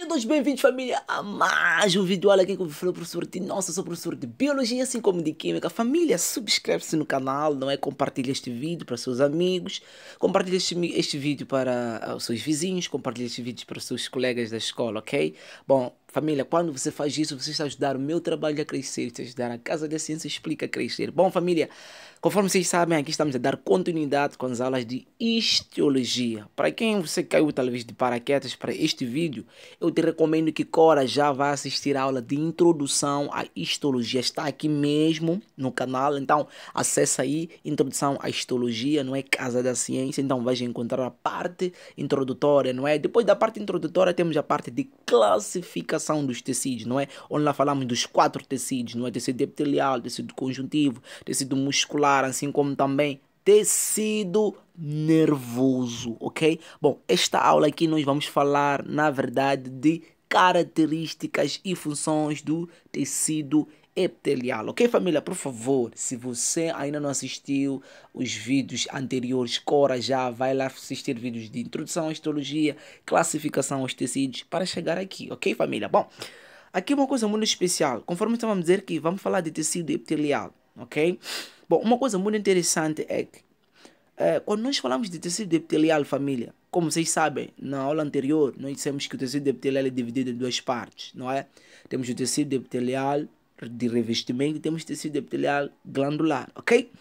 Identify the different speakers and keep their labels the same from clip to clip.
Speaker 1: todos bem-vindos, família, a mais um vídeo. Olha aqui que eu falei, professor de nossa, sou professor de Biologia, assim como de Química. Família, subscreve-se no canal, não é? Compartilha este vídeo para seus amigos, compartilha este vídeo para os seus vizinhos, compartilha este vídeo para os seus colegas da escola, ok? Bom, família, quando você faz isso, você está a ajudar o meu trabalho a crescer, está a ajudar a Casa da Ciência Explica a crescer. Bom, família, conforme vocês sabem, aqui estamos a dar continuidade com as aulas de histologia. Para quem você caiu talvez de paraquedas para este vídeo, eu te recomendo que Cora já vá assistir a aula de introdução à histologia. Está aqui mesmo no canal, então acessa aí, introdução à histologia, não é? Casa da Ciência, então vais encontrar a parte introdutória, não é? Depois da parte introdutória temos a parte de classificação dos tecidos, não é? Onde lá falamos dos 4 tecidos, não é? Tecido epitelial, tecido conjuntivo, tecido muscular, assim como também tecido nervoso, ok? Bom, esta aula aqui nós vamos falar, na verdade, de características e funções do tecido epitelial, ok, família? Por favor, se você ainda não assistiu os vídeos anteriores, Cora já vai lá assistir vídeos de introdução à histologia, classificação aos tecidos, para chegar aqui, ok, família? Bom, aqui uma coisa muito especial, conforme estamos a dizer que vamos falar de tecido epitelial, ok? Bom, uma coisa muito interessante é que quando nós falamos de tecido epitelial, família, como vocês sabem, na aula anterior, nós dissemos que o tecido epitelial é dividido em 2 partes, não é? Temos o tecido epitelial de revestimento e temos o tecido epitelial glandular, ok?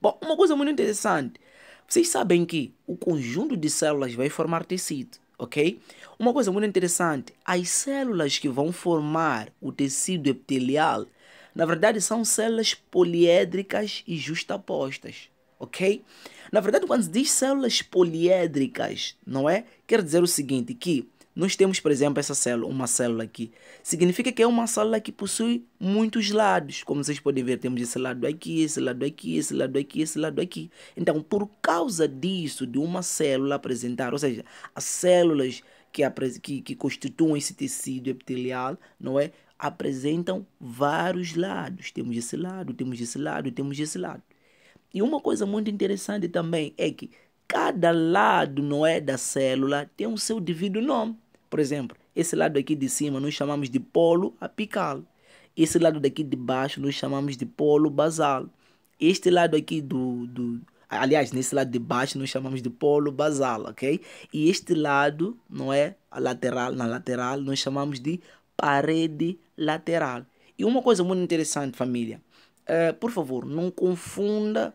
Speaker 1: Bom, uma coisa muito interessante, vocês sabem que o conjunto de células vai formar tecido, ok? Uma coisa muito interessante, as células que vão formar o tecido epitelial, na verdade, são células poliédricas e justapostas, ok? Na verdade, quando se diz células poliédricas, não é? Quer dizer o seguinte, que nós temos, por exemplo, essa célula, uma célula aqui. Significa que é uma célula que possui muitos lados. Como vocês podem ver, temos esse lado aqui, esse lado aqui, esse lado aqui, esse lado aqui. Então, por causa disso, de uma célula apresentar, ou seja, as células que constituem esse tecido epitelial, não é? Apresentam vários lados. Temos esse lado, temos esse lado, temos esse lado. E uma coisa muito interessante também é que cada lado, não é, da célula tem o seu devido nome. Por exemplo, esse lado aqui de cima nós chamamos de polo apical. Esse lado daqui de baixo nós chamamos de polo basal. Este lado aqui aliás, nesse lado de baixo nós chamamos de polo basal, ok? E este lado, não é, a lateral, na lateral nós chamamos de parede lateral. E uma coisa muito interessante, família, por favor, não confunda.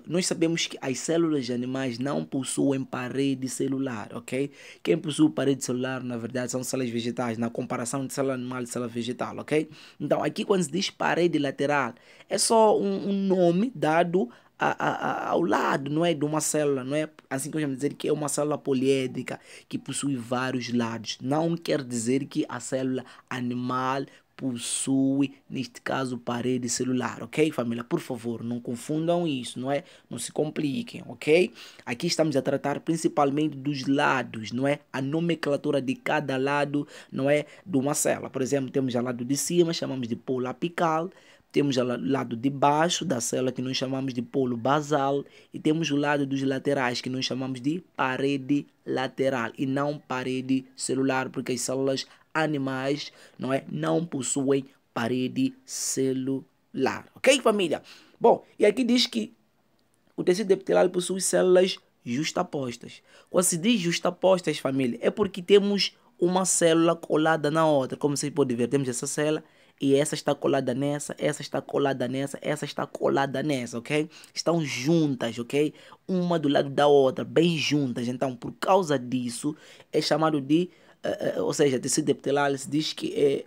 Speaker 1: Nós sabemos que as células de animais não possuem parede celular, ok? Quem possui parede celular, na verdade, são células vegetais, na comparação de célula animal e célula vegetal, ok? Então, aqui quando se diz parede lateral, é só um nome dado ao lado, não é, de uma célula, não é? Assim que eu vamos dizer que é uma célula poliédrica que possui vários lados. Não quer dizer que a célula animal possui, neste caso, parede celular, ok, família? Por favor, não confundam isso, não é? Não se compliquem, ok? Aqui estamos a tratar principalmente dos lados, não é? A nomenclatura de cada lado, não é? De uma célula. Por exemplo, temos o lado de cima, chamamos de polo apical. Temos o lado de baixo da célula, que nós chamamos de polo basal. E temos o lado dos laterais, que nós chamamos de parede lateral. E não parede celular, porque as células animais, não é, não possuem parede celular. Ok, família? Bom, e aqui diz que o tecido epitelial possui células justapostas. Quando se diz justapostas, família, é porque temos uma célula colada na outra. Como vocês podem ver, temos essa célula e essa está colada nessa, essa está colada nessa, essa está colada nessa, ok? Estão juntas, ok? Uma do lado da outra, bem juntas. Então, por causa disso, é chamado de ou seja, tecido epitelial, se diz que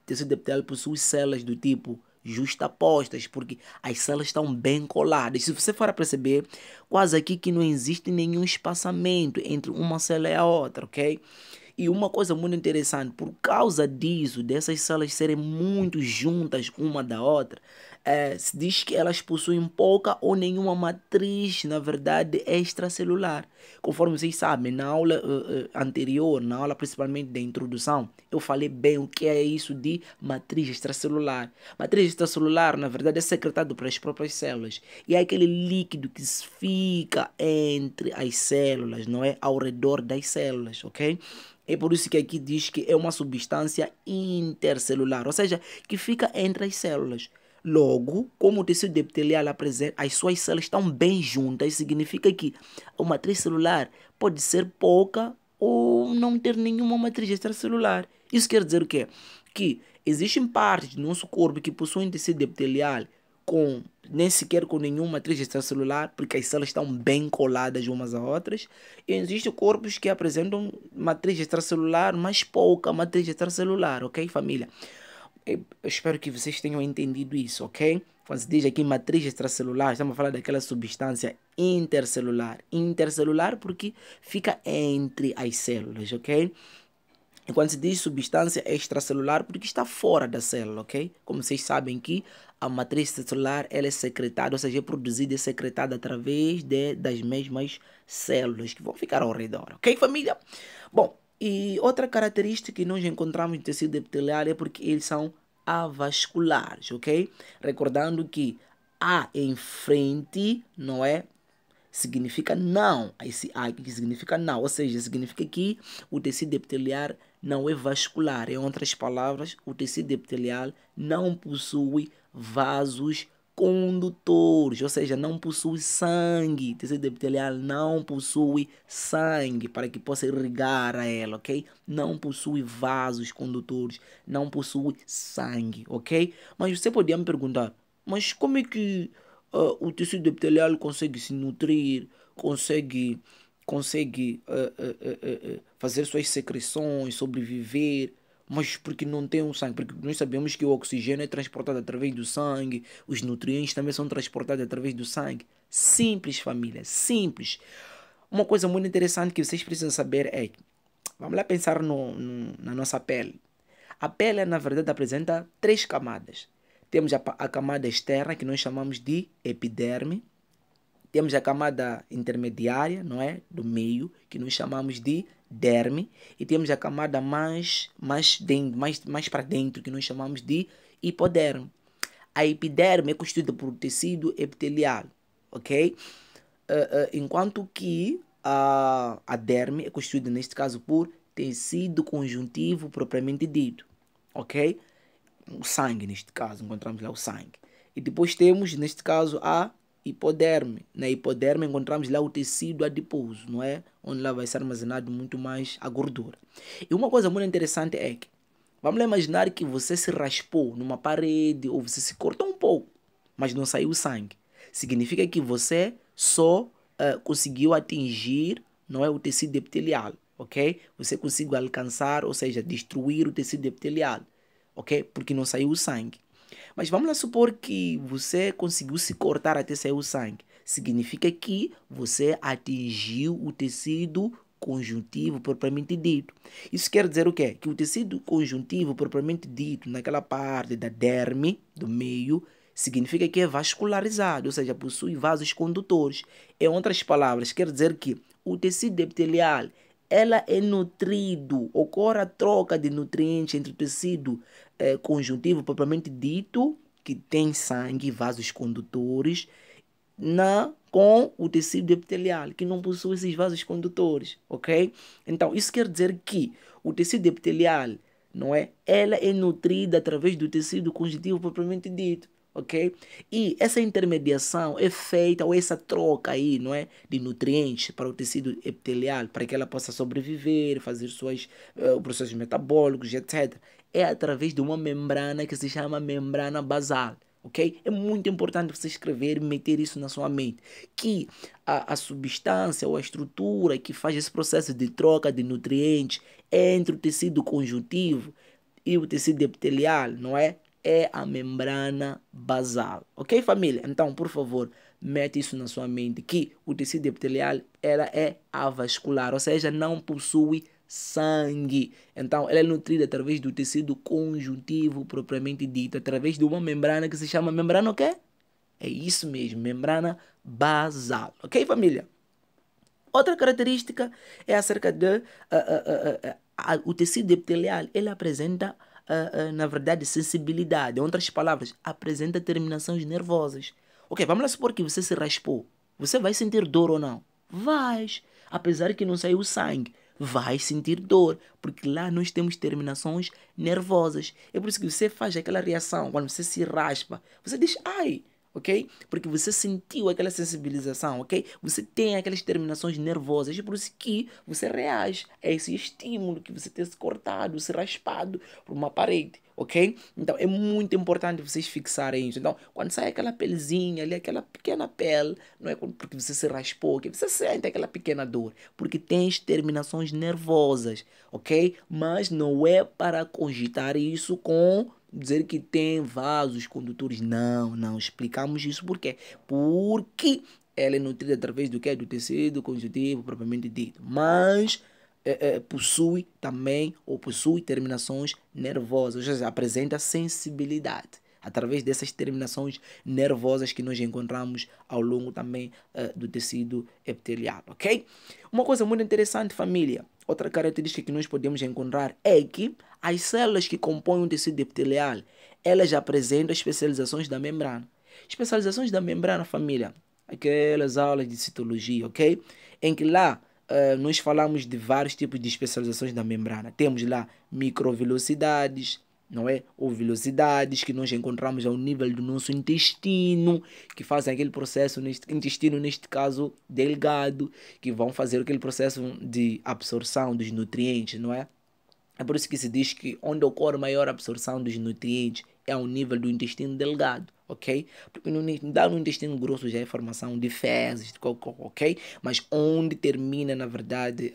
Speaker 1: tecido epitelial possui células do tipo justapostas, porque as células estão bem coladas. Se você for a perceber, quase aqui que não existe nenhum espaçamento entre uma célula e a outra, ok? E uma coisa muito interessante, por causa disso, dessas células serem muito juntas uma da outra, se diz que elas possuem pouca ou nenhuma matriz, na verdade, extracelular. Conforme vocês sabem, na aula anterior, na aula principalmente da introdução, eu falei bem o que é isso de matriz extracelular. Matriz extracelular, na verdade, é secretado para as próprias células. E é aquele líquido que fica entre as células, não é? Ao redor das células, ok? É por isso que aqui diz que é uma substância intercelular, ou seja, que fica entre as células. Logo, como o tecido epitelial apresenta, as suas células estão bem juntas, significa que a matriz celular pode ser pouca ou não ter nenhuma matriz extracelular. Isso quer dizer o quê? Que existem partes do nosso corpo que possuem tecido epitelial com nem sequer com nenhuma matriz extracelular, porque as células estão bem coladas umas às outras. E existem corpos que apresentam matriz extracelular, mas pouca matriz extracelular, ok, família? Eu espero que vocês tenham entendido isso, ok? Quando se diz aqui matriz extracelular, estamos a falar daquela substância intercelular. Intercelular porque fica entre as células, ok? E quando se diz substância extracelular, porque está fora da célula, ok? Como vocês sabem que a matriz celular ela é secretada, ou seja, é produzida e secretada através das mesmas células que vão ficar ao redor, ok, família? Bom, e outra característica que nós encontramos no tecido epitelial é porque eles são avasculares, ok? Recordando que A em frente, não é? Significa não. Esse A aqui significa não, ou seja, significa que o tecido epitelial não é vascular. Em outras palavras, o tecido epitelial não possui vasos condutores, ou seja, não possui sangue. O tecido epitelial não possui sangue para que possa irrigar a ela, ok? Não possui vasos condutores, não possui sangue, ok? Mas você podia me perguntar, mas como é que o tecido epitelial consegue se nutrir, consegue fazer suas secreções, sobreviver, mas porque não tem o sangue? Porque nós sabemos que o oxigênio é transportado através do sangue, os nutrientes também são transportados através do sangue. Simples, família, simples. Uma coisa muito interessante que vocês precisam saber é que, vamos lá pensar na nossa pele. A pele, na verdade, apresenta três camadas. Temos a camada externa, que nós chamamos de epiderme. Temos a camada intermediária, não é? Do meio, que nós chamamos de derme. E temos a camada mais para dentro, que nós chamamos de hipoderme. A epiderme é constituída por tecido epitelial, ok? Enquanto que a derme é constituída, neste caso, por tecido conjuntivo propriamente dito, ok? O sangue, neste caso, encontramos lá o sangue. E depois temos, neste caso, a hipoderme. Na hipoderme encontramos lá o tecido adiposo, não é? Onde lá vai ser armazenado muito mais a gordura. E uma coisa muito interessante é que, vamos lá imaginar que você se raspou numa parede ou você se cortou um pouco, mas não saiu sangue. Significa que você só conseguiu atingir, não é, o tecido epitelial, ok? Você conseguiu alcançar, ou seja, destruir o tecido epitelial, ok? Porque não saiu o sangue. Mas vamos lá supor que você conseguiu se cortar até sair o sangue. Significa que você atingiu o tecido conjuntivo propriamente dito. Isso quer dizer o quê? Que o tecido conjuntivo propriamente dito, naquela parte da derme, do meio, significa que é vascularizado, ou seja, possui vasos condutores. Em outras palavras, quer dizer que o tecido epitelial ela é nutrido, ocorre a troca de nutrientes entre o tecido conjuntivo propriamente dito, que tem sangue e vasos condutores, com o tecido epitelial, que não possui esses vasos condutores, ok? Então, isso quer dizer que o tecido epitelial, não é? Ela é nutrida através do tecido conjuntivo propriamente dito, ok? E essa intermediação é feita, ou essa troca aí, não é? De nutrientes para o tecido epitelial, para que ela possa sobreviver, fazer seus processos metabólicos, etc. É através de uma membrana que se chama membrana basal. Ok? É muito importante você escrever e meter isso na sua mente. Que a substância ou a estrutura que faz esse processo de troca de nutrientes entre o tecido conjuntivo e o tecido epitelial, não é? É a membrana basal. Ok, família? Então, por favor, mete isso na sua mente. Que o tecido epitelial ela é avascular, ou seja, não possui sangue. Então, ela é nutrida através do tecido conjuntivo propriamente dito, através de uma membrana que se chama membrana o quê? É isso mesmo, membrana basal. Ok, família? Outra característica é acerca de o tecido epitelial. Ele apresenta, na verdade, sensibilidade. Em outras palavras, apresenta terminações nervosas. Ok, vamos lá supor que você se raspou. Você vai sentir dor ou não? Vais, apesar que não saiu sangue. vai sentir dor, porque lá nós temos terminações nervosas. É por isso que você faz aquela reação, quando você se raspa, você diz ai, ok? Porque você sentiu aquela sensibilização, ok? Você tem aquelas terminações nervosas, é por isso que você reage a esse estímulo que você ter se cortado, se raspado por uma parede, ok? Então é muito importante vocês fixarem isso. Então, quando sai aquela pelezinha ali, aquela pequena pele, não é porque você se raspou, que você sente aquela pequena dor, porque tem terminações nervosas, ok? Mas não é para cogitar isso com dizer que tem vasos condutores. Não, não. Explicamos isso por quê? Porque ela é nutrida através do quê? Do tecido conjuntivo propriamente dito. Mas possui também ou possui terminações nervosas, ou seja, apresenta sensibilidade através dessas terminações nervosas que nós encontramos ao longo também do tecido epitelial, ok? Uma coisa muito interessante, família, outra característica que nós podemos encontrar é que as células que compõem o tecido epitelial, elas apresentam especializações da membrana. Especializações da membrana, família, aquelas aulas de citologia, ok? Em que lá nós falamos de vários tipos de especializações da membrana. Temos lá microvelocidades, não é? Ou velocidades que nós encontramos ao nível do nosso intestino, que fazem aquele processo, intestino neste caso delgado, que vão fazer aquele processo de absorção dos nutrientes, não é? É por isso que se diz que onde ocorre maior absorção dos nutrientes é ao nível do intestino delgado, ok? Porque no intestino grosso já é formação de fezes, de cocô, ok? Mas onde termina, na verdade,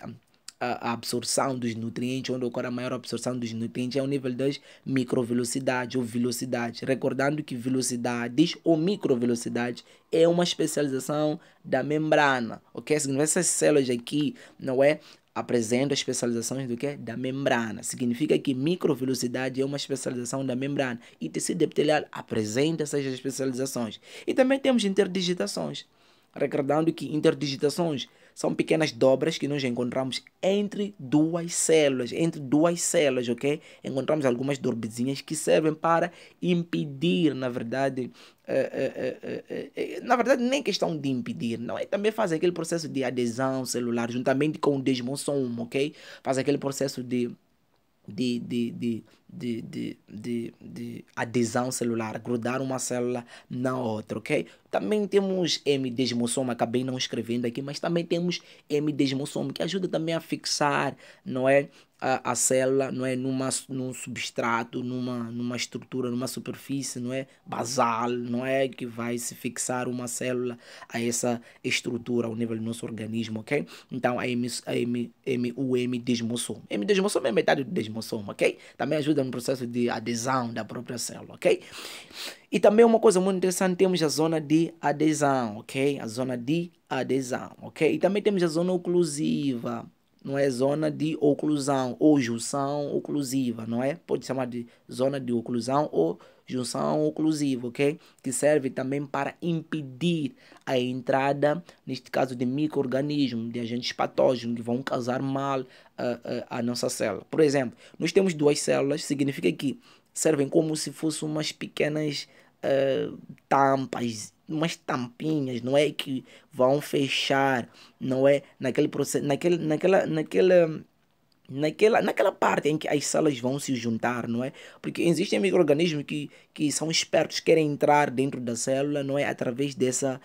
Speaker 1: a absorção dos nutrientes, onde ocorre a maior absorção dos nutrientes, é ao nível das microvelocidades ou velocidades. Recordando que velocidades ou microvelocidades é uma especialização da membrana, ok? Essas células aqui, não é? Apresenta especializações do que? Da membrana. Significa que microvelocidade é uma especialização da membrana. E tecido epitelial apresenta essas especializações. E também temos interdigitações. Recordando que interdigitações são pequenas dobras que nós encontramos entre duas células, ok? Encontramos algumas dorbezinhas que servem para impedir, na verdade, nem questão de impedir, não é? Também faz aquele processo de adesão celular, juntamente com o desmossomo, ok? Faz aquele processo de, de, de, de adesão celular, grudar uma célula na outra, ok? Também temos M-desmossoma, acabei não escrevendo aqui, mas também temos M-desmossoma, que ajuda também a fixar, não é? A célula, não é? Num substrato, numa estrutura, numa superfície, não é? Basal, não é? Que vai se fixar uma célula a essa estrutura ao nível do nosso organismo, ok? Então, o M-desmossoma. M-desmossoma é metade do desmossoma, ok? Também ajuda no processo de adesão da própria célula, ok? E também uma coisa muito interessante, temos a zona de adesão, ok? A zona de adesão, ok? E também temos a zona oclusiva, não é? Zona de oclusão ou junção oclusiva, não é? Pode chamar de zona de oclusão ou junção oclusiva, ok? Que serve também para impedir a entrada, neste caso, de micro-organismos, de agentes patógenos que vão causar mal à nossa célula. Por exemplo, nós temos duas células, significa que servem como se fossem umas pequenas tampas, umas tampinhas, não é? Que vão fechar, não é? Naquele processo, naquela parte em que as células vão se juntar, não é? Porque existem micro-organismos que são espertos, querem entrar dentro da célula, não é? Através dessa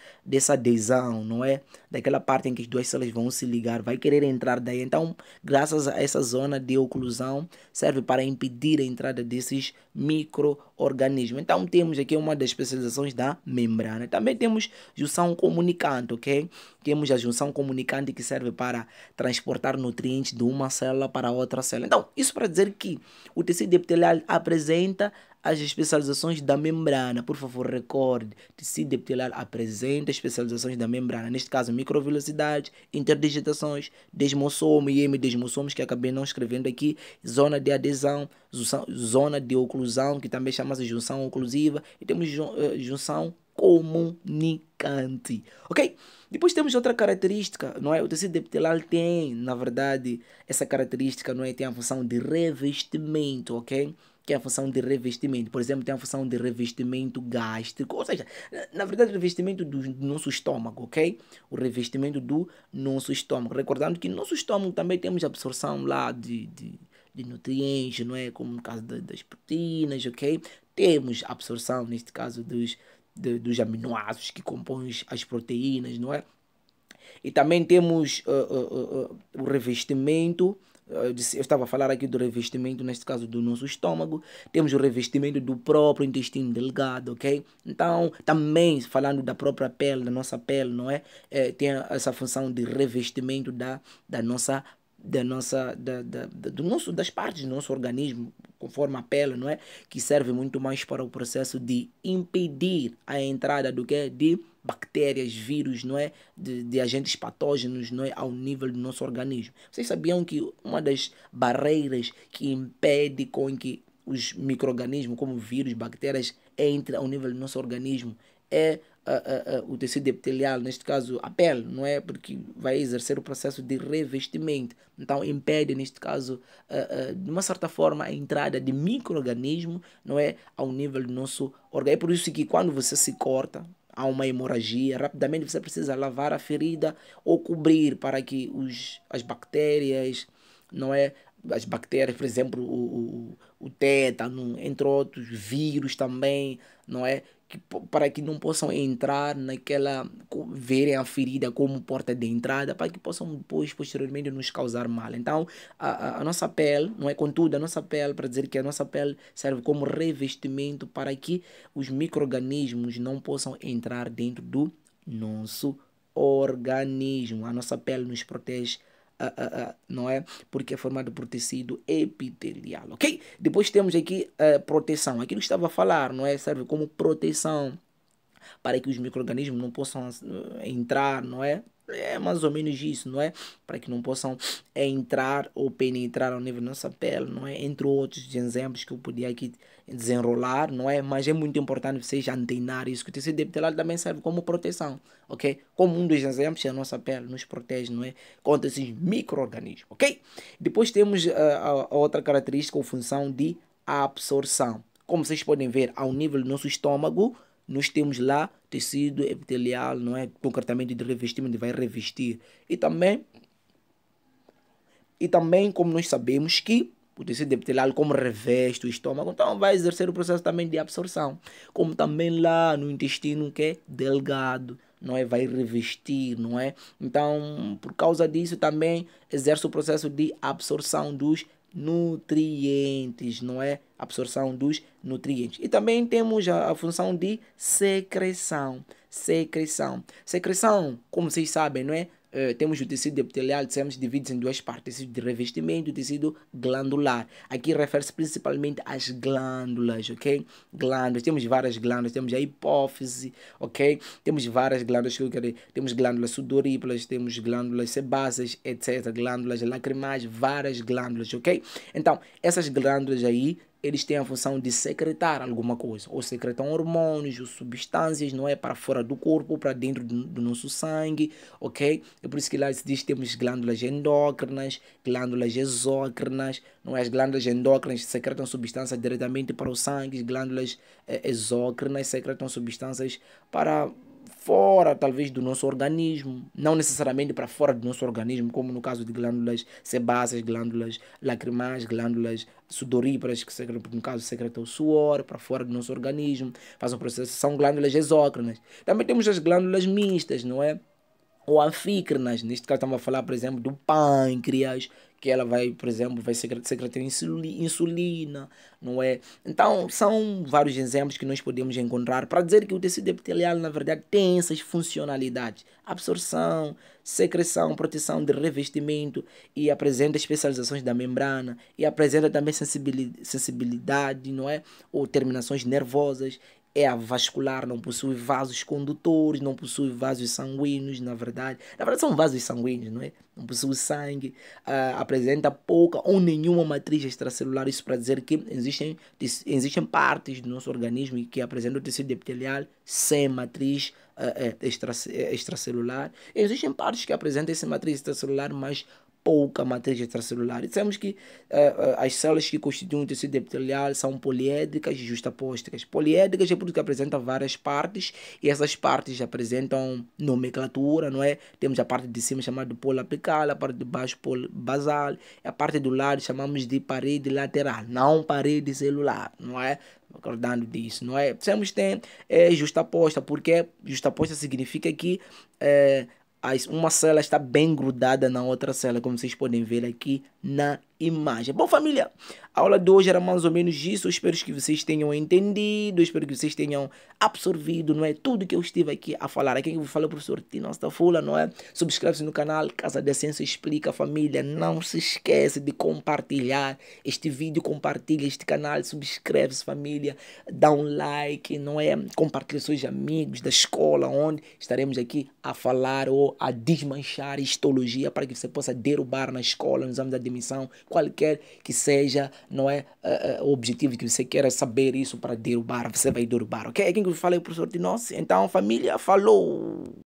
Speaker 1: adesão, não é? Daquela parte em que as duas células vão se ligar, vai querer entrar daí. Então, graças a essa zona de oclusão, serve para impedir a entrada desses micro-organismos. Então, temos aqui uma das especializações da membrana. Também temos junção comunicante, ok? Temos a junção comunicante que serve para transportar nutrientes de uma célula para outra célula. Então, isso para dizer que o tecido epitelial apresenta as especializações da membrana. Por favor, recorde, tecido epitelial apresenta especializações da membrana. Neste caso, microvelocidade, interdigitações, desmossomo e M-desmossomos, que acabei não escrevendo aqui, zona de adesão, zona de oclusão, que também chama-se junção oclusiva, e temos junção comunicante, ok? Depois temos outra característica, não é? O tecido epitelial tem, na verdade, essa característica, não é? Tem a função de revestimento, ok? Que é a função de revestimento. Por exemplo, tem a função de revestimento gástrico, ou seja, na verdade, revestimento do nosso estômago, ok? O revestimento do nosso estômago. Recordando que no nosso estômago também temos absorção lá de nutrientes, não é? Como no caso das proteínas, ok? Temos absorção, neste caso, dos aminoácidos que compõem as proteínas, não é? E também temos o revestimento. Eu estava a falar aqui do revestimento, neste caso do nosso estômago. Temos o revestimento do próprio intestino delgado, ok? Então, também falando da própria pele, da nossa pele, não é? Tem essa função de revestimento das partes do nosso organismo, conforme a pele, não é? Que serve muito mais para o processo de impedir a entrada do que? De bactérias, vírus, não é? De agentes patógenos, não é? Ao nível do nosso organismo. Vocês sabiam que uma das barreiras que impede com que os micro-organismos, como vírus, bactérias, entrem ao nível do nosso organismo é o tecido epitelial, neste caso a pele, não é? Porque vai exercer o processo de revestimento. Então impede, neste caso, de uma certa forma, a entrada de micro-organismo, não é? Ao nível do nosso organismo. É por isso que quando você se corta, há uma hemorragia, rapidamente você precisa lavar a ferida ou cobrir para que as bactérias, não é? As bactérias, por exemplo, o tétano, entre outros vírus também, não é? Para que não possam entrar verem a ferida como porta de entrada, para que possam depois, posteriormente, nos causar mal. Então, a nossa pele, não é? Contudo, a nossa pele, para dizer que a nossa pele serve como revestimento para que os micro-organismos não possam entrar dentro do nosso organismo. A nossa pele nos protege, não é? Porque é formado por tecido epitelial, ok? Depois temos aqui proteção. Aquilo que estava a falar, não é? Serve como proteção para que os micro-organismos não possam entrar, não é? É mais ou menos isso, não é? Para que não possam entrar ou penetrar ao nível da nossa pele, não é? Entre outros exemplos que eu podia aqui desenrolar, não é? Mas é muito importante vocês antenar isso, que o tecido epitelial também serve como proteção, ok? Como um dos exemplos, a nossa pele nos protege, não é? Contra esses micro-organismos, ok? Depois temos a outra característica ou função de absorção. Como vocês podem ver, ao nível do nosso estômago, nós temos lá tecido epitelial, não é? Concretamente de revestimento, vai revestir. E também, como nós sabemos que o tecido epitelial, como reveste o estômago, então vai exercer o processo também de absorção. Como também lá no intestino, que é delgado, não é? Vai revestir, não é? Então, por causa disso, também exerce o processo de absorção dos nutrientes, não é? Absorção dos nutrientes. E também temos a função de secreção. Secreção, como vocês sabem, não é? Temos o tecido epitelial, dissemos, divide-se em duas partes, tecido de revestimento e tecido glandular. Aqui refere-se principalmente às glândulas, ok? Glândulas, temos várias glândulas, temos a hipófise, ok? Temos várias glândulas, temos glândulas sudoríparas, temos glândulas sebáceas, etc. Glândulas lacrimais, várias glândulas, ok? Então, essas glândulas aí, eles têm a função de secretar alguma coisa, ou secretam hormônios, ou substâncias, não é? Para fora do corpo, para dentro do nosso sangue, ok? É por isso que lá se diz que temos glândulas endócrinas, glândulas exócrinas, não é? As glândulas endócrinas secretam substâncias diretamente para o sangue, as glândulas exócrinas secretam substâncias para fora, talvez, do nosso organismo, não necessariamente para fora do nosso organismo, como no caso de glândulas sebáceas, glândulas lacrimais, glândulas sudoríparas, que no caso secretam o suor para fora do nosso organismo, fazem o processo, são glândulas exócrinas. Também temos as glândulas mistas, não é? Ou anfícrinas, neste caso estamos a falar, por exemplo, do pâncreas, que ela vai, por exemplo, vai secretar insulina, não é? Então, são vários exemplos que nós podemos encontrar para dizer que o tecido epitelial, na verdade, tem essas funcionalidades. Absorção, secreção, proteção de revestimento e apresenta especializações da membrana e apresenta também sensibilidade, não é? Ou terminações nervosas, é avascular, não possui vasos condutores, não possui vasos sanguíneos, na verdade. Na verdade são vasos sanguíneos, não é? Não possui sangue, apresenta pouca ou nenhuma matriz extracelular. Isso para dizer que existem partes do nosso organismo que apresentam o tecido epitelial sem matriz extracelular. Existem partes que apresentam essa matriz extracelular, mas pouca matriz extracelular. E dissemos que as células que constituem o tecido epitelial são poliédricas e justapósticas. Poliédricas é porque apresenta várias partes e essas partes apresentam nomenclatura, não é? Temos a parte de cima chamada de polo apical, a parte de baixo polo basal, e a parte do lado chamamos de parede lateral, não parede celular, não é? Acordando disso, não é? Dissemos que tem justaposta, porque justaposta significa que uma célula está bem grudada na outra célula, como vocês podem ver aqui na imagem. Bom, família, a aula de hoje era mais ou menos isso. Eu espero que vocês tenham entendido, eu espero que vocês tenham absorvido, não é? Tudo que eu estive aqui a falar. Aqui eu vou falar o professor Tino Stafula, não é? Subscreve-se no canal Casa da Ciência Explica, família. Não se esquece de compartilhar este vídeo, compartilha este canal, subscreve-se, família, dá um like, não é? Compartilha seus amigos da escola, onde estaremos aqui a falar ou a desmanchar histologia para que você possa derrubar na escola, nos exames de admissão, qualquer que seja, não é, o objetivo que você queira saber isso para derrubar, você vai derrubar, ok? É quem que eu falei, professor Tino. Então, família, falou!